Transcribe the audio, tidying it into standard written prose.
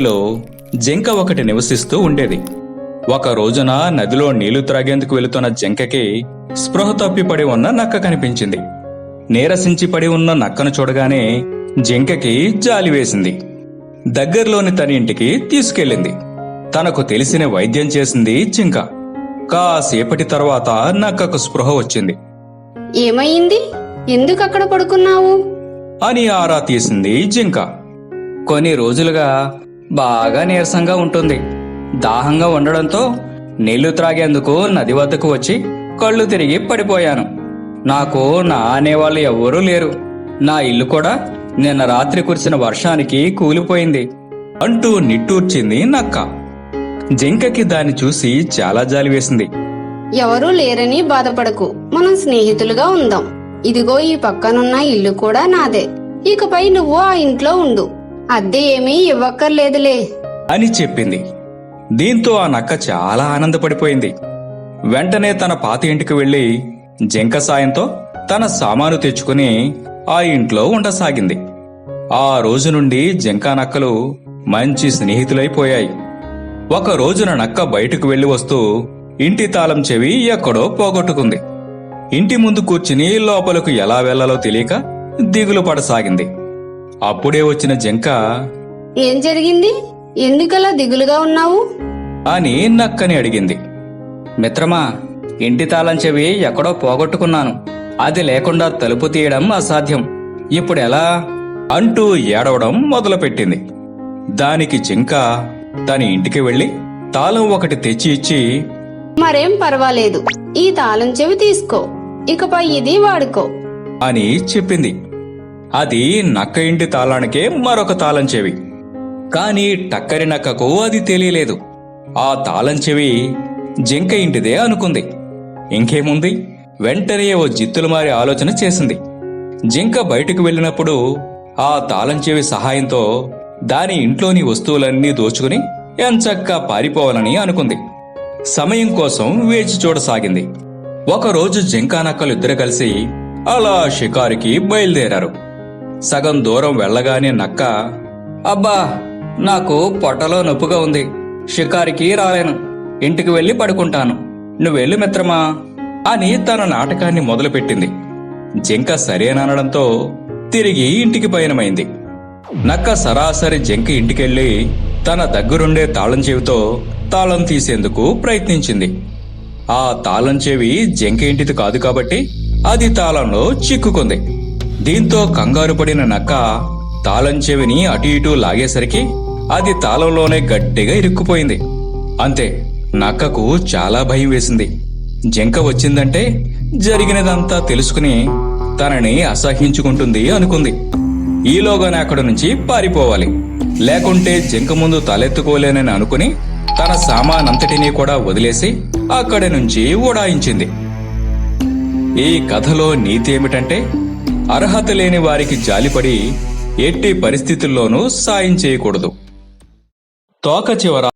లో జింక ఒకటి నివసిస్తూ ఉండేది. ఒక రోజున నదిలో నీళ్లు త్రాగేందుకు వెళుతున్న జింకకి స్పృహ తప్పిపడి ఉన్న నక్క కనిపించింది. నీరసించి పడి ఉన్న నక్కను చూడగానే జింకకి జాలి వేసింది. దగ్గరలోని తన ఇంటికి తీసుకెళ్ళింది. తనకు తెలిసిన వైద్యం చేసింది జింక. కాసేపటి తర్వాత నక్కకు స్పృహ వచ్చింది. ఏమయ్యింది? ఎందుకు అక్కడ పడుకున్నావు అని ఆరా తీసింది జింక. కొన్ని రోజులుగా బాగా నీరసంగా ఉంటుంది. దాహంగా ఉండడంతో నీళ్లు త్రాగేందుకు నది వద్దకు వచ్చి కళ్ళు తిరిగి పడిపోయాను. నాకు నా అనేవాళ్ళు ఎవ్వరూ లేరు. నా ఇల్లు కూడా నిన్న రాత్రి కురిసిన వర్షానికి కూలిపోయింది అంటూ నిట్టూర్చింది నక్క. జింకకి దాన్ని చూసి చాలా జాలి వేసింది. ఎవరూ లేరని బాధపడకు, మనం స్నేహితులుగా ఉందాం. ఇదిగో ఈ పక్కనున్న ఇల్లు కూడా నాదే. ఇకపై నువ్వు ఆ ఇంట్లో ఉండు, అద్దె ఏమీ ఇవ్వక్కర్లేదులే అని చెప్పింది. దీంతో ఆ నక్క చాలా ఆనందపడిపోయింది. వెంటనే తన పాత ఇంటికి వెళ్లి జింక సాయంతో తన సామాను తెచ్చుకుని ఆ ఇంట్లో ఉండసాగింది. ఆ రోజు నుండి జింకా నక్కలు మంచి స్నేహితులైపోయాయి. ఒక రోజున నక్క బయటకు వెళ్లి వస్తూ ఇంటి తాళం చెవి ఎక్కడో పోగొట్టుకుంది. ఇంటి ముందు కూర్చుని లోపలకు ఎలా వెళ్లాలో తెలియక దిగులు పడసాగింది. అప్పుడే వచ్చిన జింక, ఏం జరిగింది? ఎందుకలా దిగులుగా ఉన్నావు అని నక్కని అడిగింది. మిత్రమా, ఇంటి తాళం చెవి ఎక్కడో పోగొట్టుకున్నాను. అది లేకుండా తలుపు తీయడం అసాధ్యం. ఇప్పుడు ఎలా అంటూ ఏడవడం మొదలుపెట్టింది. దానికి జింక తన ఇంటికి వెళ్లి తాళం ఒకటి తెచ్చి ఇచ్చి, మరేం పర్వాలేదు, ఈ తాళం చెవి తీసుకో, ఇకపై ఇది వాడుకో అని చెప్పింది. అది నక్క ఇంటి తాళానికే మరొక తాళం చెవి. కాని టక్కరి నక్కకు అది తెలియలేదు. ఆ తాళం చెవి జింక ఇంటిదే అనుకుంది. ఇంకేముంది, వెంటనే ఓ జిత్తులమారి ఆలోచన చేసింది. జింక బయటకు వెళ్ళినప్పుడు ఆ తాళం చెవి సహాయంతో దాని ఇంట్లోని వస్తువులన్నీ దోచుకుని ఎంచక్కా పారిపోవాలని అనుకుంది. సమయం కోసం వేచి చూడసాగింది. ఒకరోజు జింకా నక్కలు ఇద్దరు కలిసి అలా షికారుకి బయలుదేరారు. సగం దూరం వెళ్లగానే నక్క, అబ్బా, నాకు పొట్టలో నొప్పిగా ఉంది. షికారికి రాలేను. ఇంటికి వెళ్లి పడుకుంటాను. నువ్వెళ్ళు మిత్రమా అని తన నాటకాన్ని మొదలుపెట్టింది. జింక సరేననడంతో తిరిగి ఇంటికి పయనమైంది. నక్క సరాసరి జింక ఇంటికెళ్లి తన దగ్గరుండే తాళం చెవితో తాళం తీసేందుకు ప్రయత్నించింది. ఆ తాళం చెవి జింక ఇంటిది కాదు కాబట్టి అది తాళంలో చిక్కుకుంది. దీంతో కంగారు పడిన నక్క తాళం చెవిని అటు ఇటూ లాగేసరికి అది తాళంలోనే గట్టిగా ఇరుక్కుపోయింది. అంతే, నక్కకు చాలా భయం వేసింది. జింక వచ్చిందంటే జరిగినదంతా తెలుసుకుని తనని అసహ్యించుకుంటుంది అనుకుంది. ఈలోగానే అక్కడి నుంచి పారిపోవాలి, లేకుంటే జింక ముందు తలెత్తుకోలేనని అనుకుని తన సామానంతటినీ కూడా వదిలేసి అక్కడి నుంచి ఉడాయించింది. ఈ కథలో నీతి ఏమిటంటే, అర్హత లేని వారికి జాలిపడి ఎట్టి పరిస్థితుల్లోనూ సాయం చేయకూడదు. తోక చివర